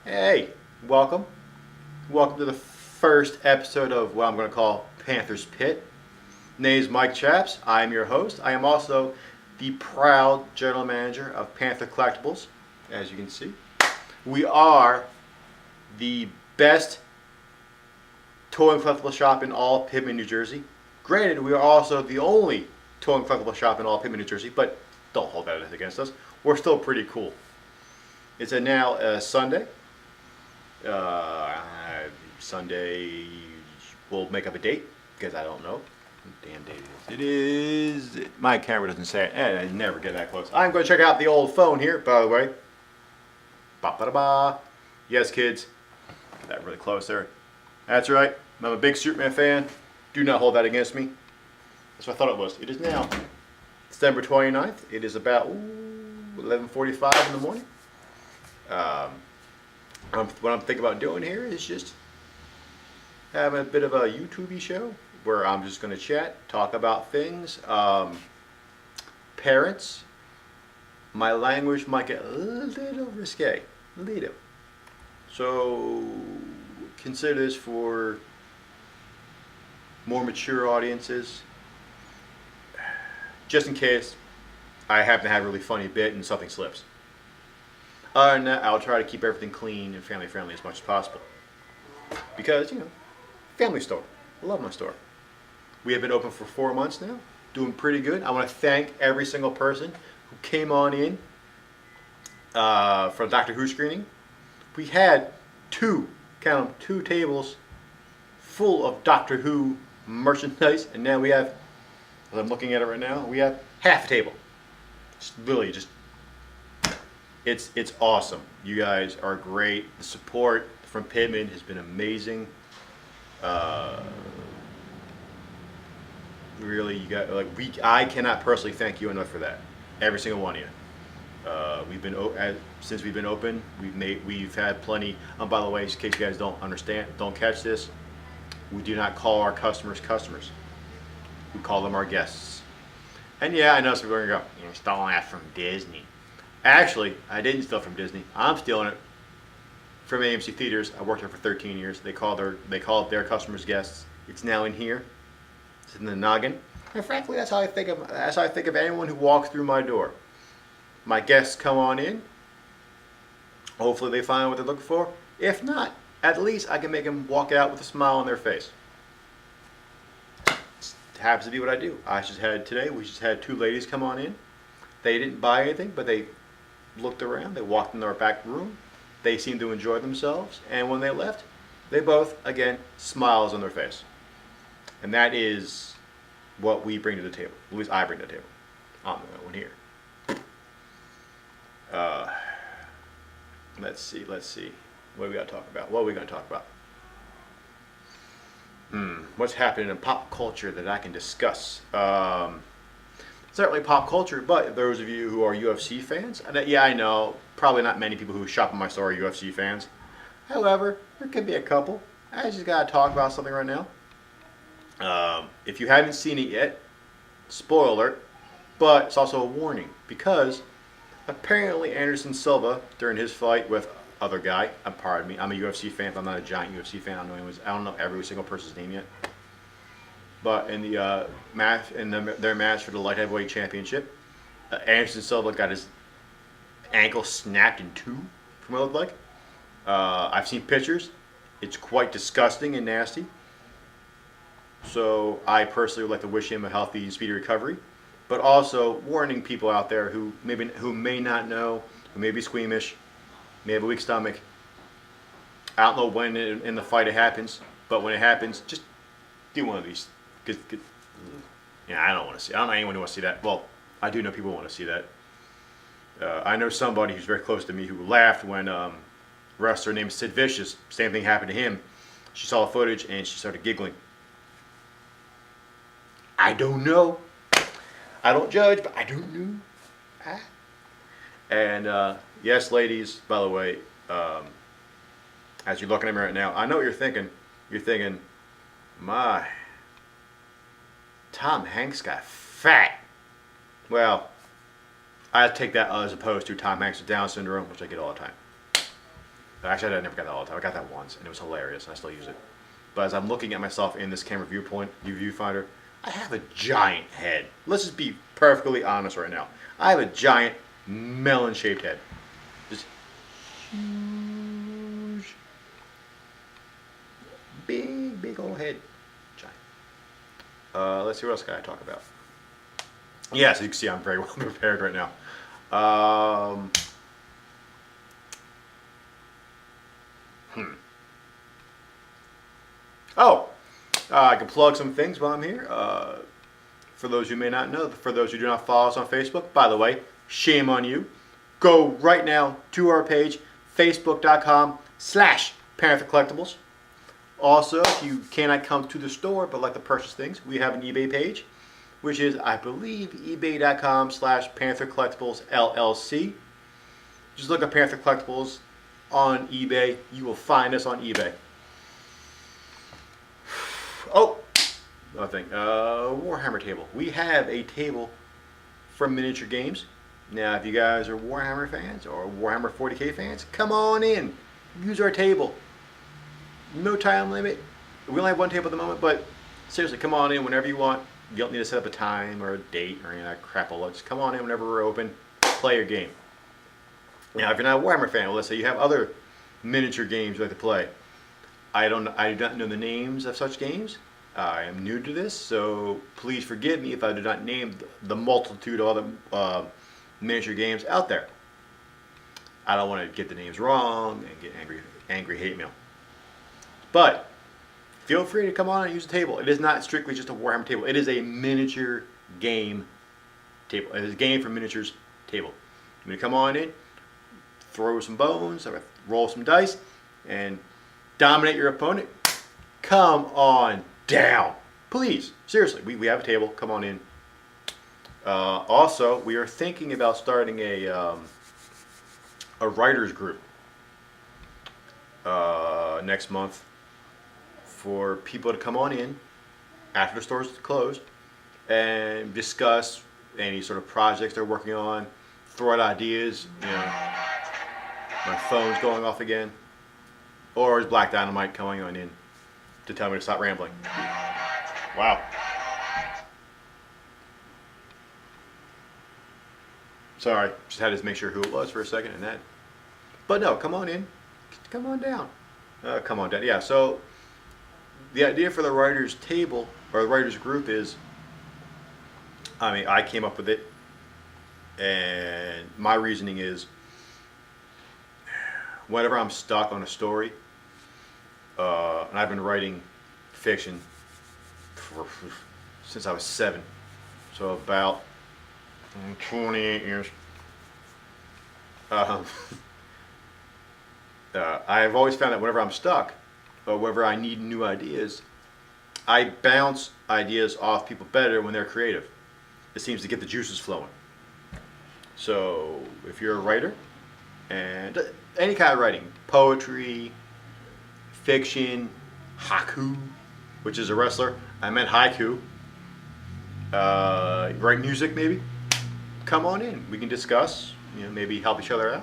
Hey, welcome. Welcome to the first episode of what I'm going to call Panther's Pit. Name is Mike Chaps. I am your host. I am also the proud general manager of Panther Collectibles, as you can see. We are the best toy and collectible shop in all of Pittman, New Jersey. Granted, we are also the only toy and collectible shop in all of Pittman, New Jersey, but don't hold that against us. We're still pretty cool. It's now Sunday. Sunday, we'll make up a date because I don't know what damn date it is. My camera doesn't say it, and I never get that close. I'm going to check out the old phone here, by the way. Ba-ba-da-ba. Yes, kids. Get that really close there. That's right. I'm a big Superman fan. Do not hold that against me. That's what I thought it was. It is now December 29th. It is about 11:45 in the morning. What I'm thinking about doing here is just having a bit of a YouTube show where I'm just going to chat, talk about things. Parents, my language might get a little risque, a little. So consider this for more mature audiences, just in case I happen to have a really funny bit and something slips. Other than that, I'll try to keep everything clean and family friendly as much as possible. Because, family store. I love my store. We have been open for 4 months now, doing pretty good. I want to thank every single person who came on in for Doctor Who screening. We had two tables full of Doctor Who merchandise, and now we have, as I'm looking at it right now, we have half a table. It's awesome. You guys are great. The support from Pittman has been amazing. Really, you got I cannot personally thank you enough for that. Every single one of you. Since we've been open, we've had plenty. By the way, in case you guys don't catch this, we do not call our customers customers. We call them our guests. And yeah, I know some people are gonna go, you're stealing that from Disney. Actually, I didn't steal from Disney. I'm stealing it from AMC Theaters. I worked there for 13 years. They call their customers guests. It's now in here. It's in the noggin. And frankly, that's how I think of anyone who walks through my door. My guests come on in. Hopefully they find what they're looking for. If not, at least I can make them walk out with a smile on their face. It happens to be what I do. We just had two ladies come on in. They didn't buy anything, but they looked around. They walked in our back room. They seemed to enjoy themselves. And when they left, they both, again, smiles on their face. And that is what we bring to the table. At least I bring to the table. I'm the only one here. Let's see. What do we got to talk about? What's happening in pop culture that I can discuss? It's not really pop culture, but those of you who are UFC fans, yeah, I know, probably not many people who shop in my store are UFC fans. However, there could be a couple. I just got to talk about something right now. If you haven't seen it yet, spoiler alert, but it's also a warning because apparently Anderson Silva, during his fight with other guy, pardon me, I'm a UFC fan, but I'm not a giant UFC fan. I don't know every single person's name yet. But in the their match for the light heavyweight championship, Anderson Silva got his ankle snapped in two, from what it looked like. I've seen pictures. It's quite disgusting and nasty. So I personally would like to wish him a healthy and speedy recovery, but also warning people out there who may not know, who may be squeamish, may have a weak stomach. I don't know when in the fight it happens, but when it happens, just do one of these. I don't want to see. I don't know anyone who wants to see that. Well, I do know people who want to see that. I know somebody who's very close to me who laughed when wrestler named Sid Vicious, same thing happened to him. She saw the footage and she started giggling. I don't know. I don't judge, but I don't know. And yes, ladies, by the way, as you're looking at me right now, I know what you're thinking. You're thinking, my, Tom Hanks got fat. Well, I take that as opposed to Tom Hanks with Down syndrome, which I get all the time. Actually, I never got that all the time. I got that once, and it was hilarious, and I still use it. But as I'm looking at myself in this camera viewfinder, I have a giant head. Let's just be perfectly honest right now. I have a giant melon-shaped head. Just huge, big old head. Giant. Let's see what else can I talk about. Yeah, so you can see I'm very well prepared right now. Oh, I can plug some things while I'm here. For those who may not know, for those who do not follow us on Facebook, by the way, shame on you. Go right now to our page, facebook.com/Panther Collectibles. Also, if you cannot come to the store but like to purchase things, we have an eBay page, which is, I believe, ebay.com/Panther Collectibles LLC. Just look up Panther Collectibles on eBay. You will find us on eBay. Oh, another thing. Warhammer table. We have a table for miniature games. Now, if you guys are Warhammer fans or Warhammer 40K fans, come on in. Use our table. No time limit. We only have one table at the moment, but seriously, come on in whenever you want. You don't need to set up a time or a date or any of that crap. Just come on in whenever we're open. Play your game. Now, if you're not a Warhammer fan, well, let's say you have other miniature games you like to play. I do not know the names of such games. I am new to this, so please forgive me if I do not name the multitude of other miniature games out there. I don't want to get the names wrong and get angry hate mail. But feel free to come on and use the table. It is not strictly just a Warhammer table. It is a miniature game table. It is a game for miniatures table. I'm going to come on in, throw some bones, roll some dice, and dominate your opponent. Come on down. Please, seriously, we have a table. Come on in. Also, we are thinking about starting a writers group next month for people to come on in after the store's closed and discuss any sort of projects they're working on, throw out ideas. You know, my phone's going off again. Or is Black Dynamite coming on in to tell me to stop rambling? Wow. Sorry, just had to make sure who it was for a second and that. But no, come on in. Come on down. Come on down. Yeah, so the idea for the writers table, or the writers group is, I came up with it, and my reasoning is, whenever I'm stuck on a story, and I've been writing fiction since I was 7, so about 28 years. I've always found that whenever I'm stuck, or whenever I need new ideas, I bounce ideas off people better when they're creative. It seems to get the juices flowing. So if you're a writer, and any kind of writing, poetry, fiction, haiku, which is a wrestler. I meant haiku. Write music, maybe. Come on in. We can discuss. Maybe help each other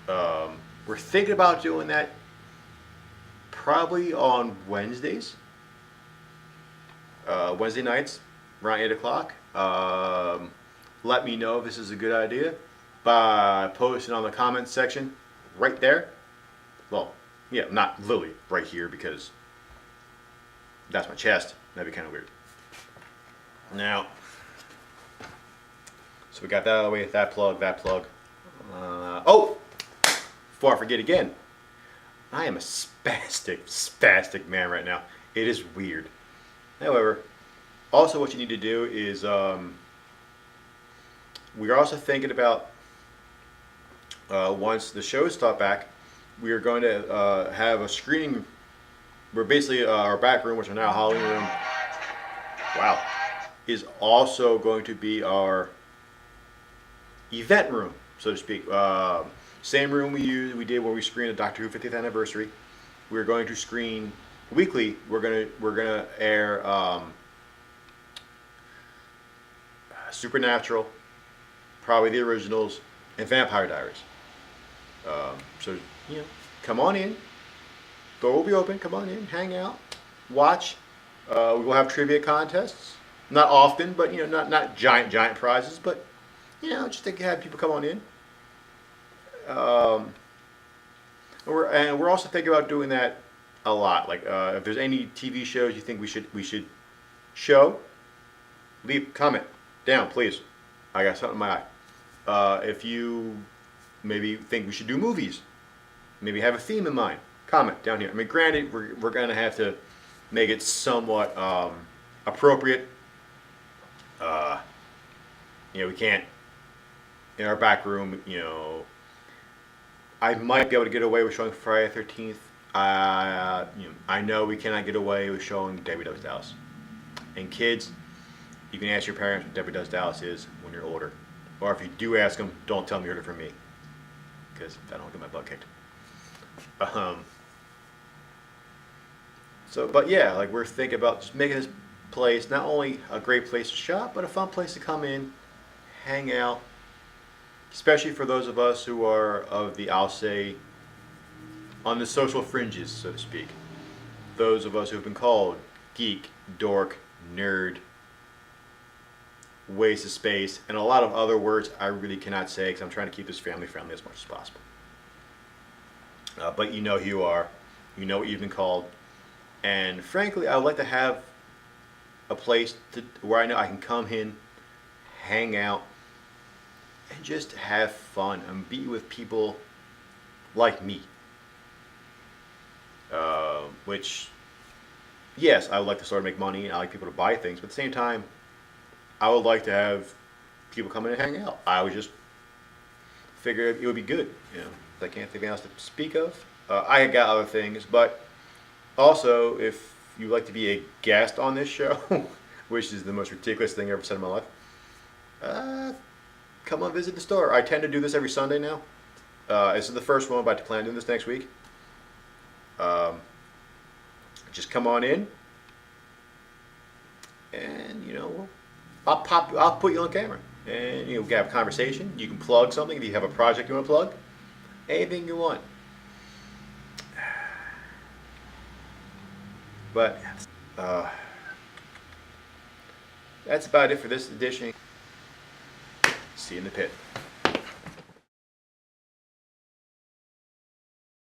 out. We're thinking about doing that probably on Wednesdays. Wednesday nights, around 8 o'clock. Let me know if this is a good idea by posting on the comments section right there. Well, yeah, not literally right here because that's my chest. That'd be kind of weird. Now, so we got that out of the way, that plug. Oh, before I forget again, I am a spastic man right now. It is weird. However, also what you need to do is, we are also thinking about, once the shows start back, we are going to have a screening. We're basically, our back room, which is now a Halloween room, wow, is also going to be our event room, so to speak. Same room we did when we screened the Doctor Who 50th anniversary. We're going to screen weekly. We're gonna air Supernatural, probably the originals, and Vampire Diaries. So you know, come on in. Door will be open. Come on in, hang out, watch. We will have trivia contests. Not often, but not giant prizes, but just to have people come on in. Um, we're also thinking about doing that a lot. Like if there's any TV shows you think we should show, leave comment down, please. I got something in my eye. If you maybe think we should do movies, maybe have a theme in mind, comment down here. I mean, granted, we're gonna have to make it somewhat appropriate. Uh, we can't in our back room. I might be able to get away with showing Friday the 13th. I know we cannot get away with showing Debbie Does Dallas. And kids, you can ask your parents what Debbie Does Dallas is when you're older. Or if you do ask them, don't tell them you heard it from me, because I don't get my butt kicked. But yeah, like we're thinking about just making this place not only a great place to shop, but a fun place to come in, hang out, especially for those of us who are of the, I'll say, on the social fringes, so to speak. Those of us who have been called geek, dork, nerd, waste of space, and a lot of other words I really cannot say because I'm trying to keep this family friendly as much as possible. But you know who you are, you know what you've been called, and frankly, I would like to have a place where I know I can come in, hang out, and just have fun and be with people like me. Which, yes, I would like to sort of make money and I like people to buy things, but at the same time, I would like to have people come in and hang out. I would just figure it would be good. I can't think of anything else to speak of. I got other things, but also, if you'd like to be a guest on this show, which is the most ridiculous thing I ever said in my life, come on visit the store. I tend to do this every Sunday now. This is the first one, but I plan to do this next week. Just come on in, and I'll put you on camera, and we can have a conversation. You can plug something if you have a project you want to plug. Anything you want. But that's about it for this edition. See you in the pit.